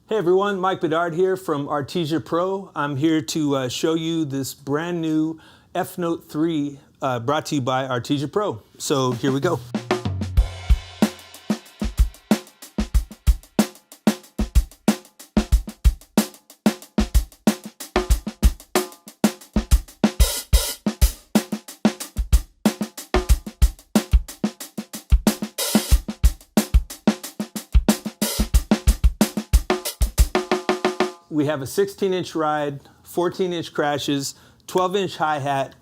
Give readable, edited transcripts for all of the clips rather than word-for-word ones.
Hey everyone, Mike Bedard here from Artesia Pro. I'm here to show you this brand new EFNOTE 3 brought to you by Artesia Pro. So here we go. We have a 16-inch ride, 14-inch crashes, 12-inch hi-hat,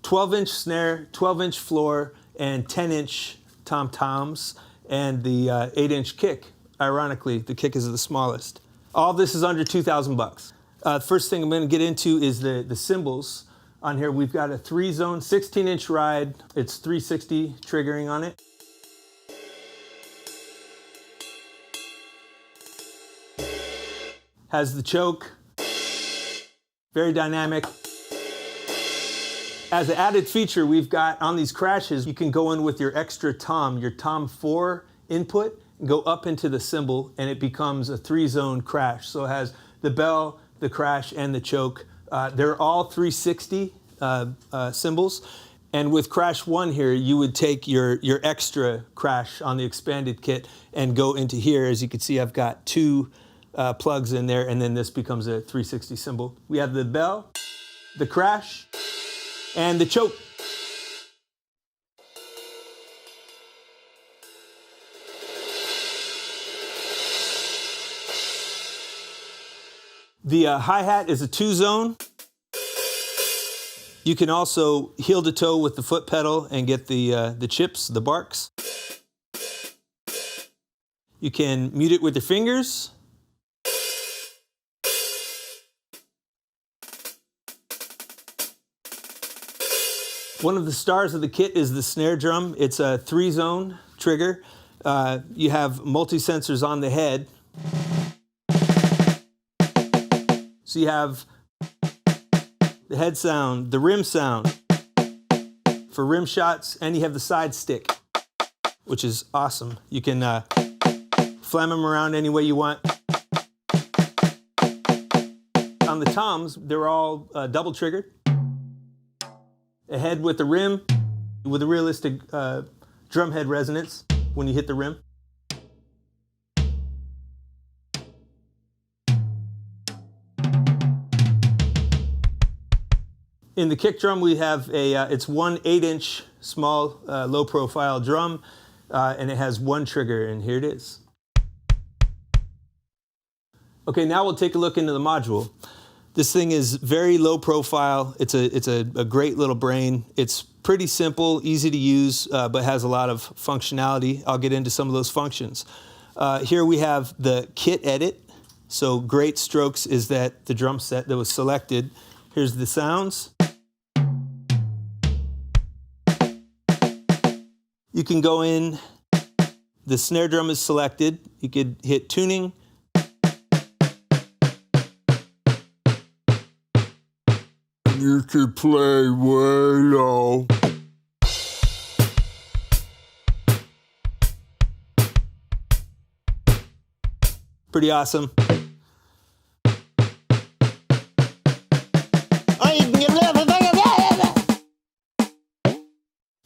12-inch snare, 12-inch floor, and 10-inch tom-toms, and the 8-inch kick. Ironically, the kick is the smallest. All this is under 2,000 bucks. First thing I'm going to get into is the cymbals. On here we've got a 3-zone, 16-inch ride. It's 360 triggering on it. Has the choke, very dynamic. As an added feature, we've got on these crashes, you can go in with your extra tom, your tom 4 input, and go up into the cymbal, and it becomes a 3-zone crash. So it has the bell, the crash, and the choke. They're all 360 cymbals. And with crash 1 here, you would take your extra crash on the expanded kit and go into here. As you can see, I've got 2 plugs in there, and then this becomes a 360 cymbal. We have the bell, the crash, and the choke. The hi-hat is a 2-zone. You can also heel to toe with the foot pedal and get the chips, the barks. You can mute it with your fingers. One of the stars of the kit is the snare drum. It's a 3-zone trigger. You have multi-sensors on the head. So you have the head sound, the rim sound for rim shots, and you have the side stick, which is awesome. You can flam them around any way you want. On the toms, they're all double triggered. A head with the rim, with a realistic drum head resonance when you hit the rim. In the kick drum, we have it's one 8-inch small low profile drum, and it has 1 trigger, and here it is. Okay, now we'll take a look into the module. This thing is very low profile. It's a great little brain. It's pretty simple, easy to use, but has a lot of functionality. I'll get into some of those functions. Here we have the kit edit. So great strokes is that the drum set that was selected. Here's the sounds. You can go in, the snare drum is selected. You could hit tuning. You could play way low. Pretty awesome.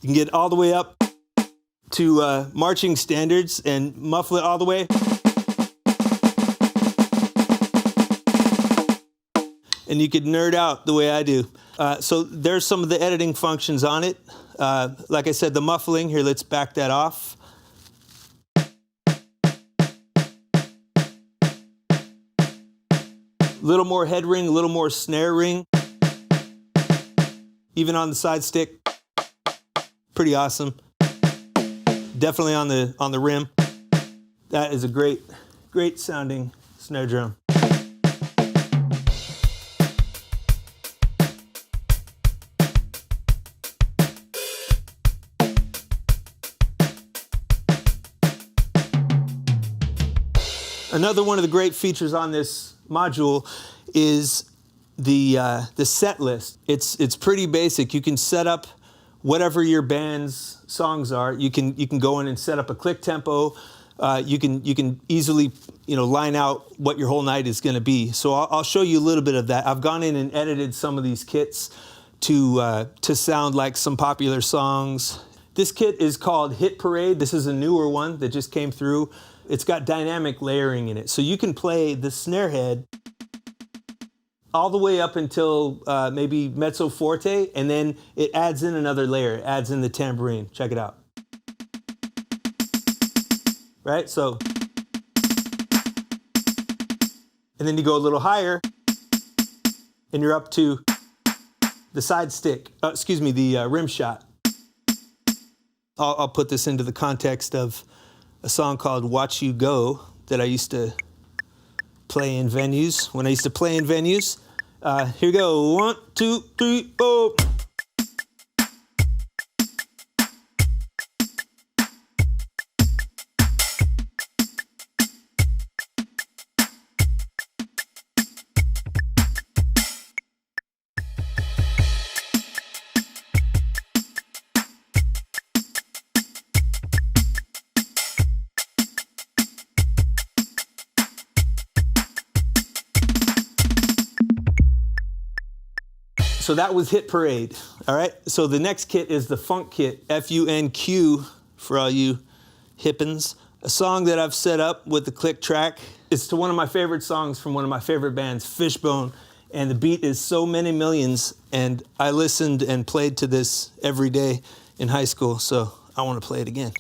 You can get all the way up to marching standards and muffle it all the way. And you could nerd out the way I do. So there's some of the editing functions on it. Like I said, the muffling, here, let's back that off. A little more head ring, a little more snare ring. Even on the side stick, pretty awesome. Definitely on the rim. That is a great sounding snare drum. Another one of the great features on this module is the set list. It's pretty basic. You can set up whatever your band's songs are. You can go in and set up a click tempo. You can easily line out what your whole night is going to be. So I'll show you a little bit of that. I've gone in and edited some of these kits to sound like some popular songs. This kit is called Hit Parade. This is a newer one that just came through. It's got dynamic layering in it. So you can play the snare head all the way up until maybe mezzo forte, and then it adds in another layer. It adds in the tambourine. Check it out. Right? So, and then you go a little higher, and you're up to the side stick, the rim shot. I'll put this into the context of a song called Watch You Go that I used to play in venues. When I used to play in venues, here we go. 1, 2, 3, 4. So that was Hit Parade, all right? So the next kit is the Funk Kit, F-U-N-Q, for all you hippins. A song that I've set up with the click track. It's to one of my favorite songs from one of my favorite bands, Fishbone, and the beat is So Many Millions, and I listened and played to this every day in high school, so I want to play it again.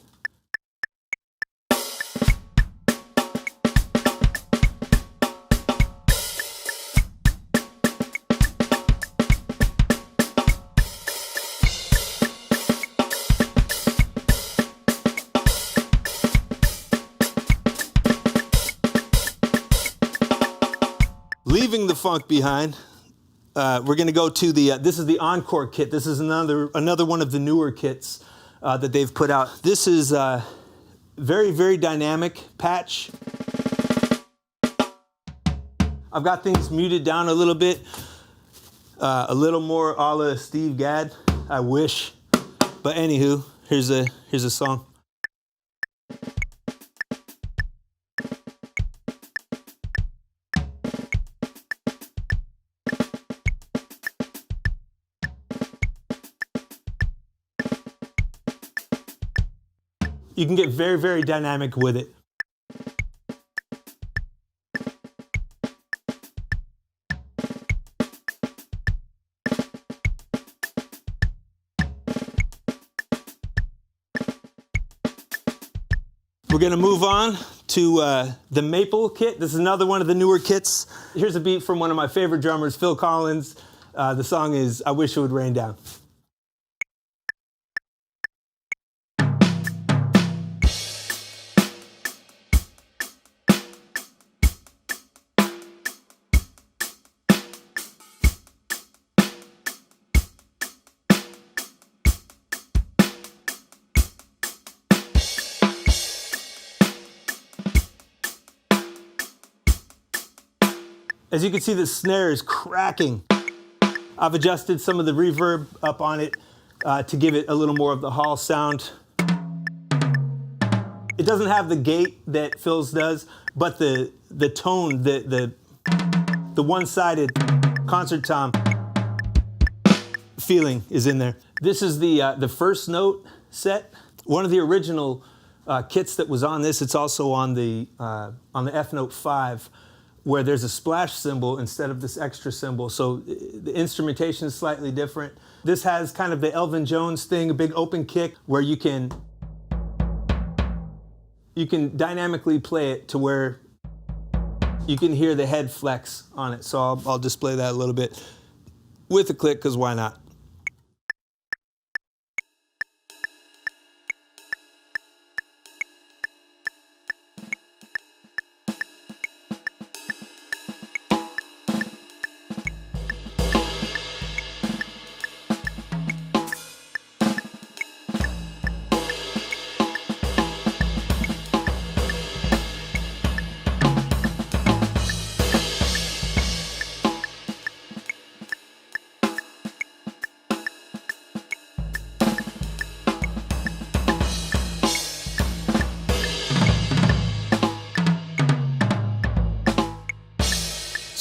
Leaving the funk behind, we're going to go to this is the Encore kit. This is another one of the newer kits that they've put out. This is very, very dynamic patch. I've got things muted down a little bit, a little more a la Steve Gadd, I wish. But anywho, here's a song. You can get very, very dynamic with it. We're gonna move on to the Maple kit. This is another one of the newer kits. Here's a beat from one of my favorite drummers, Phil Collins. The song is I Wish It Would Rain Down. As you can see, the snare is cracking. I've adjusted some of the reverb up on it to give it a little more of the hall sound. It doesn't have the gate that Phil's does, but the tone, the one-sided concert tom feeling is in there. This is the first note set. One of the original kits that was on this. It's also on the EFNOTE 5. Where there's a splash cymbal instead of this extra cymbal. So the instrumentation is slightly different. This has kind of the Elvin Jones thing, a big open kick where you can dynamically play it to where you can hear the head flex on it. So I'll display that a little bit with a click, because why not?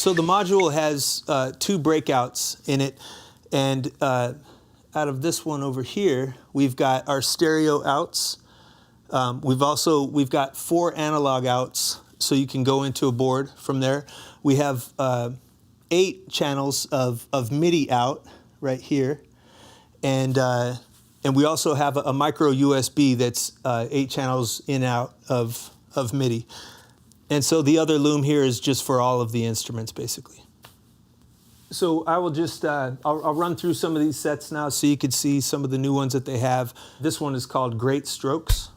So the module has 2 breakouts in it, and out of this one over here, we've got our stereo outs. We've got 4 analog outs, so you can go into a board from there. We have 8 channels of MIDI out right here, and we also have a micro USB that's 8 channels in and out of MIDI. And so the other loom here is just for all of the instruments, basically. So I will just, I'll run through some of these sets now so you can see some of the new ones that they have. This one is called Great Strokes.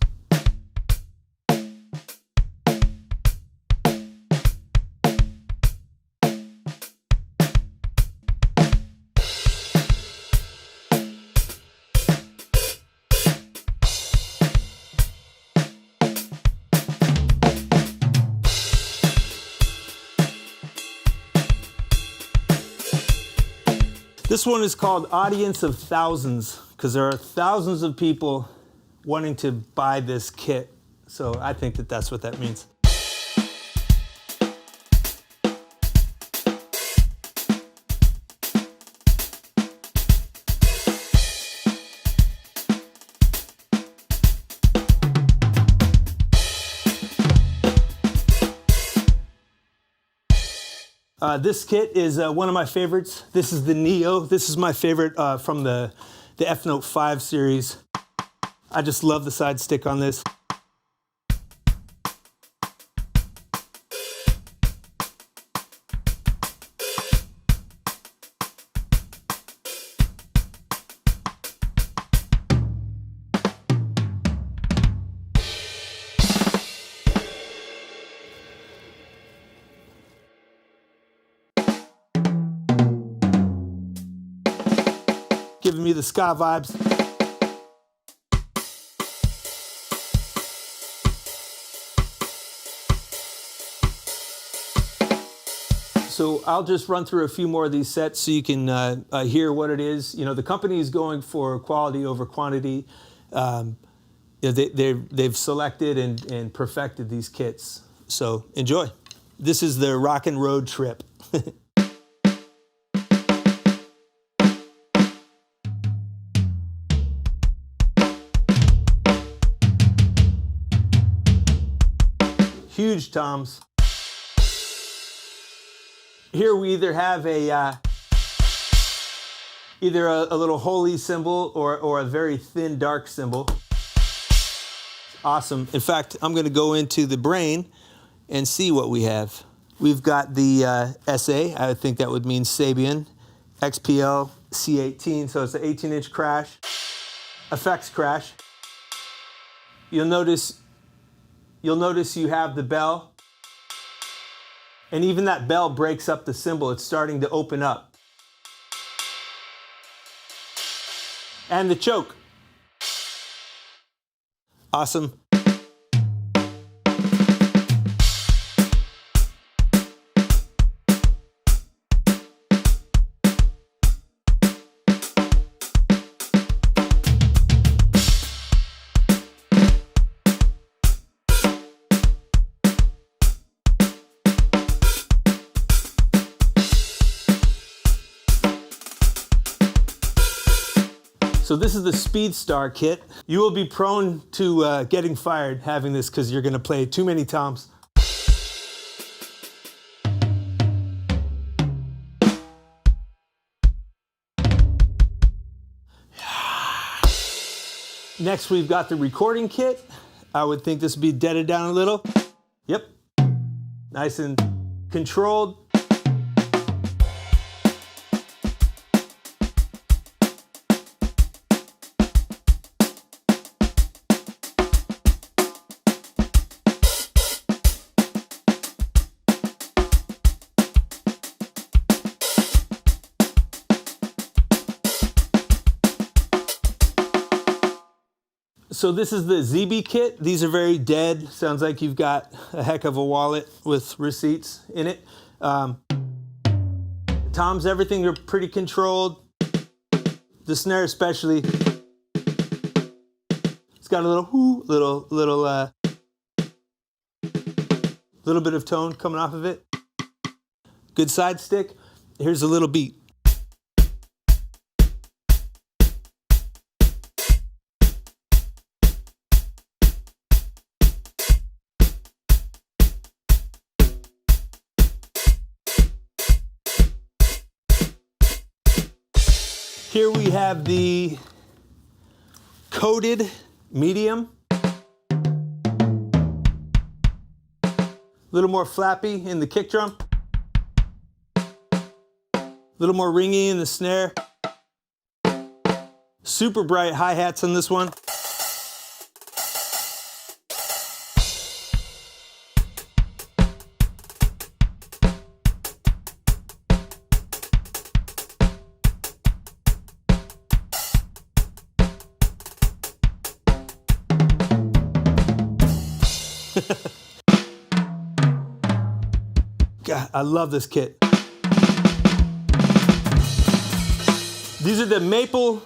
This one is called Audience of Thousands, because there are thousands of people wanting to buy this kit. So I think that that's what that means. This kit is one of my favorites. This is the Neo. This is my favorite from the EFNOTE 5 series. I just love the side stick on this. Giving me the ska vibes. So I'll just run through a few more of these sets so you can hear what it is. You know, the company is going for quality over quantity. They've selected and perfected these kits. So enjoy. This is the Rock and Road Trip. Huge toms. Here we either have a little holy cymbal or a very thin dark cymbal. Awesome. In fact, I'm going to go into the brain and see what we have. We've got the SA. I think that would mean Sabian. XPL C18. So it's an 18-inch crash. Effects crash. You'll notice you have the bell, and even that bell breaks up the cymbal. It's starting to open up. And the choke. Awesome. So this is the Speed Star kit. You will be prone to getting fired having this because you're going to play too many toms. Next, we've got the recording kit. I would think this would be deaded down a little. Yep. Nice and controlled. So this is the ZB kit. These are very dead. Sounds like you've got a heck of a wallet with receipts in it. Toms, everything are pretty controlled. The snare especially. It's got a little whoo, little bit of tone coming off of it. Good side stick. Here's a little beat. Here we have the coated medium. A little more flappy in the kick drum. A little more ringy in the snare. Super bright hi-hats on this one. God, I love this kit. These are the maple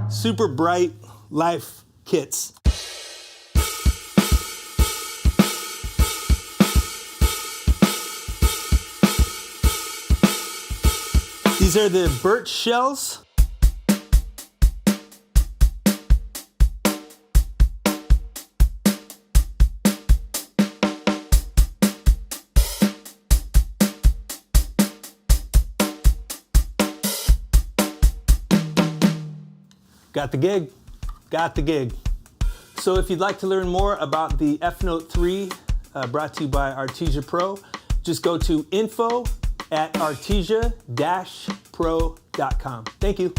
super bright life kits. These are the Birch Shells. Got the gig, got the gig. So if you'd like to learn more about the EFNOTE 3 brought to you by Artesia Pro, just go to info@artesia-pro.com. Thank you.